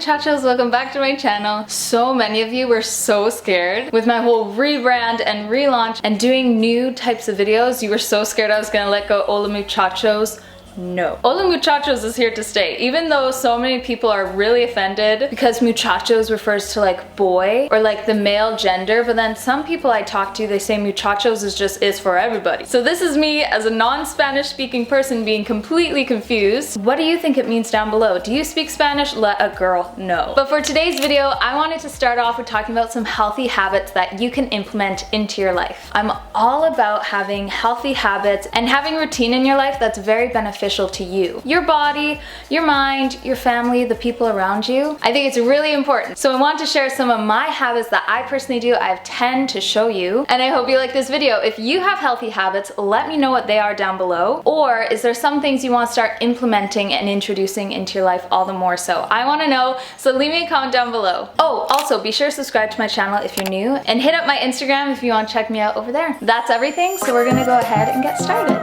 muchachos, welcome back to my channel. So many of you were so scared with my whole rebrand and relaunch and doing new types of videos. You were so scared I was gonna let go Hola muchachos. No. Hola muchachos is here to stay, even though so many people are really offended because muchachos refers to like boy or like the male gender, but then some people I talk to, they say muchachos is for everybody. So this is me as a non-Spanish speaking person being completely confused. What do you think it means down below? Do you speak Spanish? Let a girl know. But for today's video, I wanted to start off with talking about some healthy habits that you can implement into your life. I'm all about having healthy habits and having routine in your life that's very beneficial to you, your body, your mind, your family, the people around you. I think it's really important. So I want to share some of my habits that I personally do. I have 10 to show you, and I hope you like this video. If you have healthy habits, let me know what they are down below. Or is there some things you want to start implementing and introducing into your life all the more so? I want to know, so leave me a comment down below. Oh, also be sure to subscribe to my channel if you're new, and hit up my Instagram if you want to check me out over there. That's everything, so we're gonna go ahead and get started.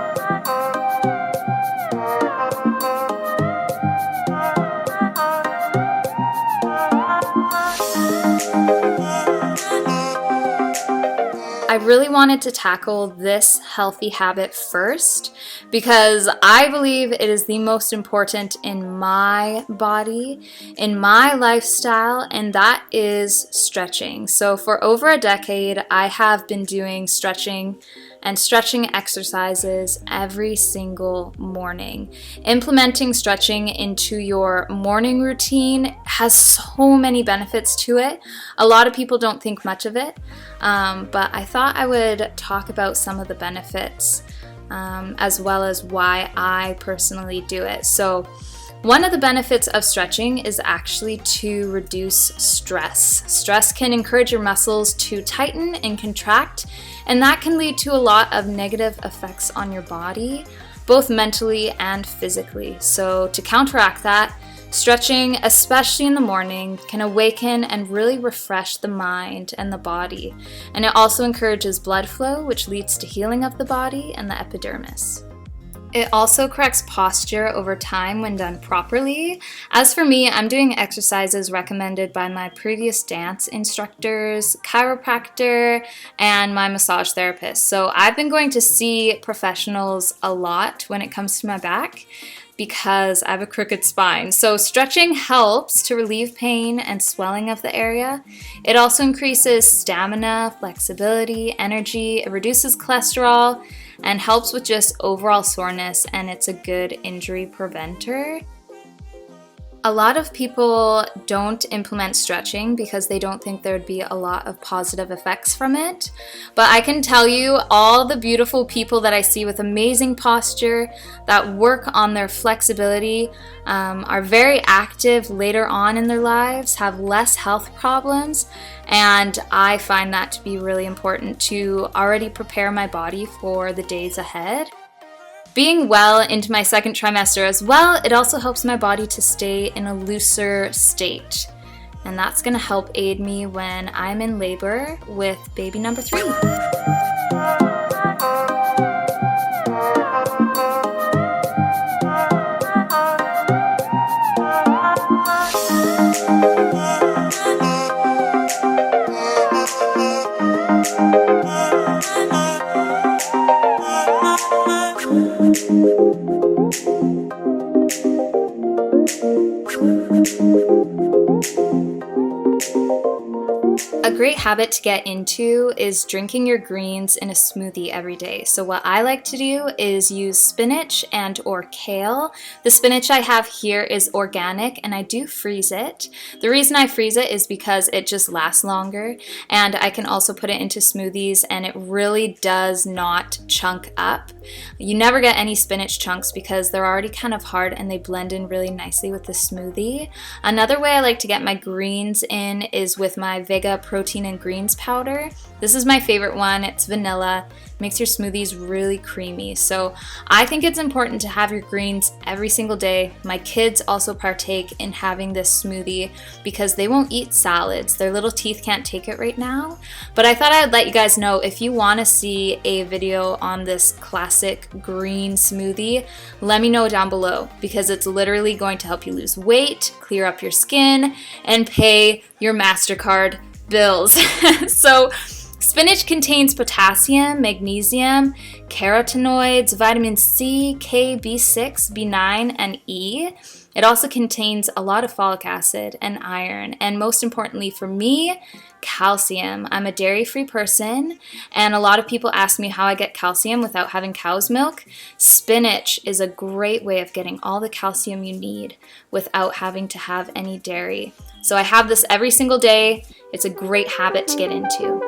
I really wanted to tackle this healthy habit first because I believe it is the most important in my body, in my lifestyle, and that is stretching. So for over a decade, I have been doing stretching and stretching exercises every single morning. Implementing stretching into your morning routine has so many benefits to it. A lot of people don't think much of it, but I thought I would talk about some of the benefits as well as why I personally do it. So one of the benefits of stretching is actually to reduce stress. Stress can encourage your muscles to tighten and contract, and that can lead to a lot of negative effects on your body, both mentally and physically. So to counteract that, stretching, especially in the morning, can awaken and really refresh the mind and the body. And it also encourages blood flow, which leads to healing of the body and the epidermis. It also corrects posture over time when done properly. As for me, I'm doing exercises recommended by my previous dance instructors, chiropractor, and my massage therapist. So I've been going to see professionals a lot when it comes to my back because I have a crooked spine. So stretching helps to relieve pain and swelling of the area. It also increases stamina, flexibility, energy. It reduces cholesterol and helps with just overall soreness, and it's a good injury preventer. A lot of people don't implement stretching because they don't think there would be a lot of positive effects from it. But I can tell you, all the beautiful people that I see with amazing posture, that work on their flexibility, are very active later on in their lives, have less health problems, and I find that to be really important to already prepare my body for the days ahead. Being well into my second trimester as well, it also helps my body to stay in a looser state. And that's gonna help aid me when I'm in labor with baby number 3. A great habit to get into is drinking your greens in a smoothie every day. So what I like to do is use spinach and or kale. The spinach I have here is organic and I do freeze it. The reason I freeze it is because it just lasts longer, and I can also put it into smoothies and it really does not chunk up. You never get any spinach chunks because they're already kind of hard and they blend in really nicely with the smoothie. Another way I like to get my greens in is with my Vega protein and greens powder. This is my favorite one. It's vanilla. Makes your smoothies really creamy. So I think it's important to have your greens every single day. My kids also partake in having this smoothie because they won't eat salads. Their little teeth can't take it right now. But I thought I would let you guys know, if you want to see a video on this classic green smoothie, let me know down below, because it's literally going to help you lose weight, clear up your skin, and pay your MasterCard bills. So spinach contains potassium, magnesium, carotenoids, vitamin C, K, B6, B9, and E. It also contains a lot of folic acid and iron, and most importantly for me, calcium. I'm a dairy-free person, and a lot of people ask me how I get calcium without having cow's milk. Spinach is a great way of getting all the calcium you need without having to have any dairy. So I have this every single day. It's a great habit to get into.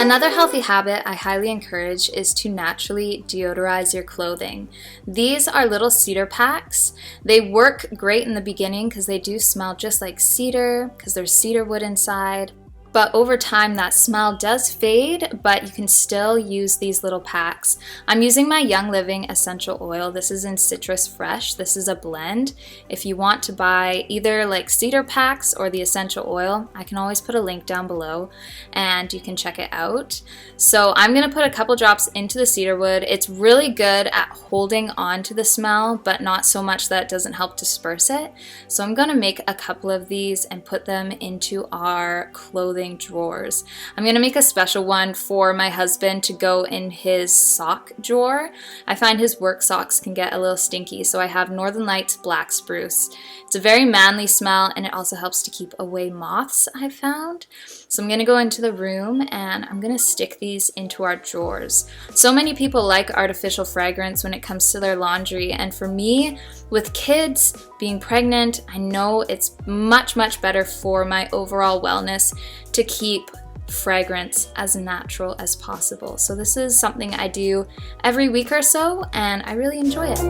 Another healthy habit I highly encourage is to naturally deodorize your clothing. These are little cedar packs. They work great in the beginning because they do smell just like cedar, because there's cedar wood inside. But over time that smell does fade, but you can still use these little packs. I'm using my Young Living essential oil. This is in Citrus Fresh. This is a blend. If you want to buy either like cedar packs or the essential oil, I can always put a link down below and you can check it out. So I'm gonna put a couple drops into the cedar wood. It's really good at holding on to the smell, but not so much that it doesn't help disperse it. So I'm gonna make a couple of these and put them into our clothing drawers. I'm gonna make a special one for my husband to go in his sock drawer. I find his work socks can get a little stinky, so I have Northern Lights Black Spruce. It's a very manly smell, and it also helps to keep away moths, I've found. So I'm gonna go into the room and I'm gonna stick these into our drawers. So many people like artificial fragrance when it comes to their laundry, and for me, with kids, being pregnant, I know it's much better for my overall wellness to keep fragrance as natural as possible. So this is something I do every week or so, and I really enjoy it.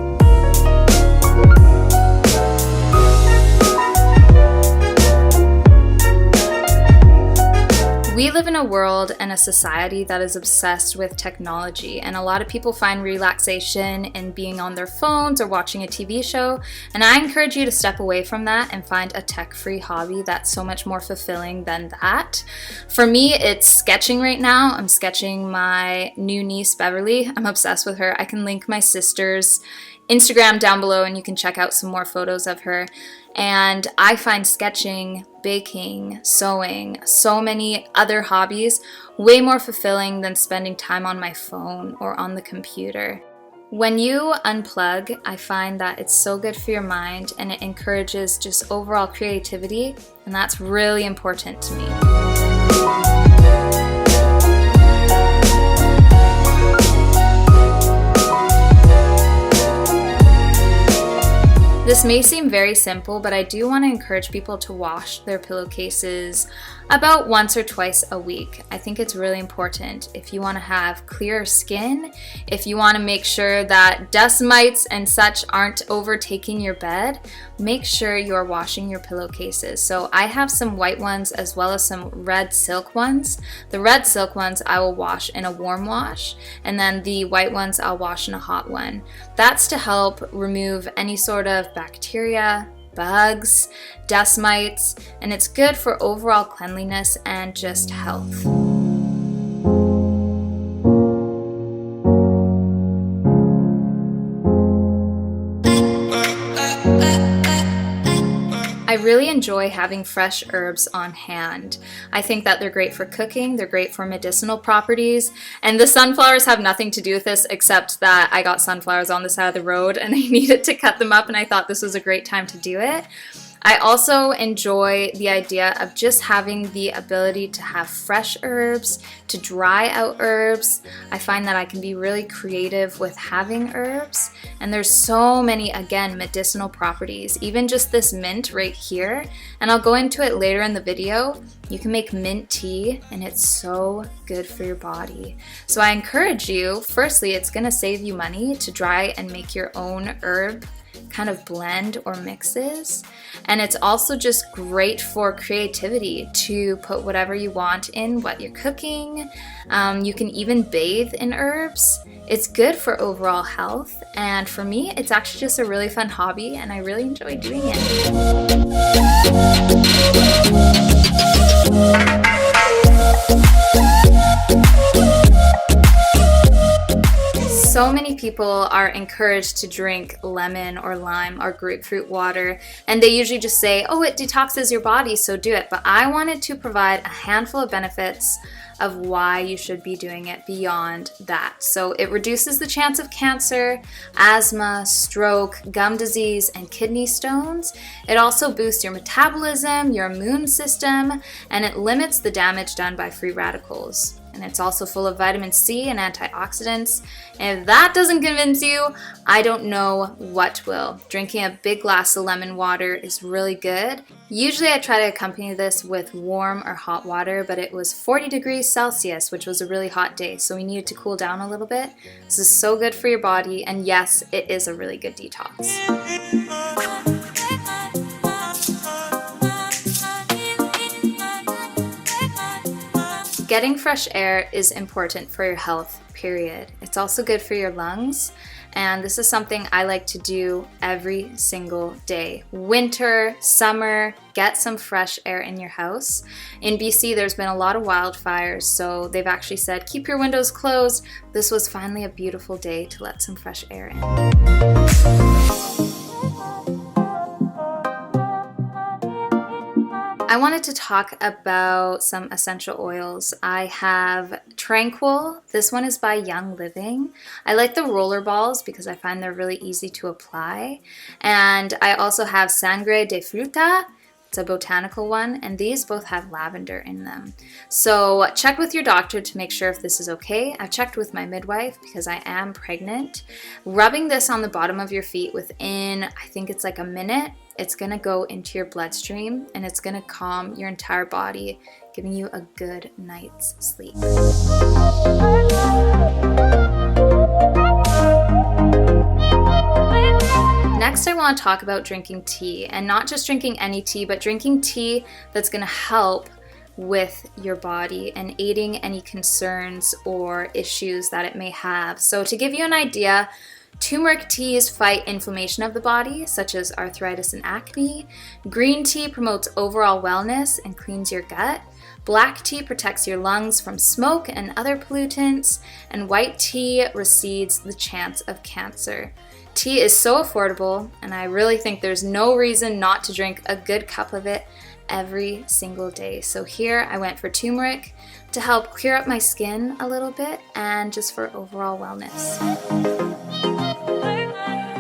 We live in a world and a society that is obsessed with technology, and a lot of people find relaxation in being on their phones or watching a TV show, and I encourage you to step away from that and find a tech-free hobby that's so much more fulfilling than that. For me, it's sketching right now. I'm sketching my new niece, Beverly. I'm obsessed with her. I can link my sister's Instagram down below and you can check out some more photos of her. And I find sketching, baking, sewing, so many other hobbies way more fulfilling than spending time on my phone or on the computer. When you unplug, I find that it's so good for your mind and it encourages just overall creativity, and that's really important to me. This may seem very simple, but I do want to encourage people to wash their pillowcases about once or twice a week. I think it's really important if you want to have clearer skin, if you want to make sure that dust mites and such aren't overtaking your bed, make sure you're washing your pillowcases. So I have some white ones as well as some red silk ones. The red silk ones I will wash in a warm wash, and then the white ones I'll wash in a hot one. That's to help remove any sort of bacteria, bugs, dust mites, and it's good for overall cleanliness and just health. I really enjoy having fresh herbs on hand. I think that they're great for cooking, they're great for medicinal properties, and the sunflowers have nothing to do with this except that I got sunflowers on the side of the road and I needed to cut them up, and I thought this was a great time to do it. I also enjoy the idea of just having the ability to have fresh herbs, to dry out herbs. I find that I can be really creative with having herbs, and there's so many, again, medicinal properties. Even just this mint right here, and I'll go into it later in the video. You can make mint tea, and it's so good for your body. So I encourage you, firstly, it's gonna save you money to dry and make your own herb kind of blend or mixes. And it's also just great for creativity to put whatever you want in what you're cooking. You can even bathe in herbs. It's good for overall health. And for me, it's actually just a really fun hobby, and I really enjoy doing it. So many people are encouraged to drink lemon or lime or grapefruit water, and they usually just say, oh, it detoxes your body, so do it. But I wanted to provide a handful of benefits of why you should be doing it beyond that. So it reduces the chance of cancer, asthma, stroke, gum disease, and kidney stones. It also boosts your metabolism, your immune system, and it limits the damage done by free radicals. And it's also full of vitamin C and antioxidants. And if that doesn't convince you, I don't know what will. Drinking a big glass of lemon water is really good. Usually I try to accompany this with warm or hot water, but it was 40 degrees Celsius, which was a really hot day, so we needed to cool down a little bit. This is so good for your body, and yes, it is a really good detox. Getting fresh air is important for your health, period. It's also good for your lungs, and this is something I like to do every single day. Winter, summer, get some fresh air in your house. In BC, there's been a lot of wildfires, so they've actually said, keep your windows closed. This was finally a beautiful day to let some fresh air in. I wanted to talk about some essential oils. I have Tranquil. This one is by Young Living. I like the roller balls because I find they're really easy to apply. And I also have Sangre de Fruta. It's a botanical one, and these both have lavender in them. So check with your doctor to make sure if this is okay. I've checked with my midwife because I am pregnant. Rubbing this on the bottom of your feet within, I think it's like a minute, it's gonna go into your bloodstream and it's gonna calm your entire body, giving you a good night's sleep. Next, I want to talk about drinking tea, and not just drinking any tea, but drinking tea that's going to help with your body and aiding any concerns or issues that it may have. So to give you an idea, turmeric teas fight inflammation of the body, such as arthritis and acne. Green tea promotes overall wellness and cleans your gut. Black tea protects your lungs from smoke and other pollutants, and white tea recedes the chance of cancer. Tea is so affordable, and I really think there's no reason not to drink a good cup of it every single day. So here I went for turmeric to help clear up my skin a little bit and just for overall wellness.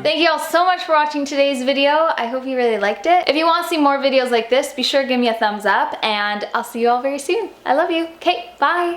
Thank you all so much for watching today's video. I hope you really liked it. If you want to see more videos like this, be sure to give me a thumbs up, and I'll see you all very soon. I love you. Okay, bye.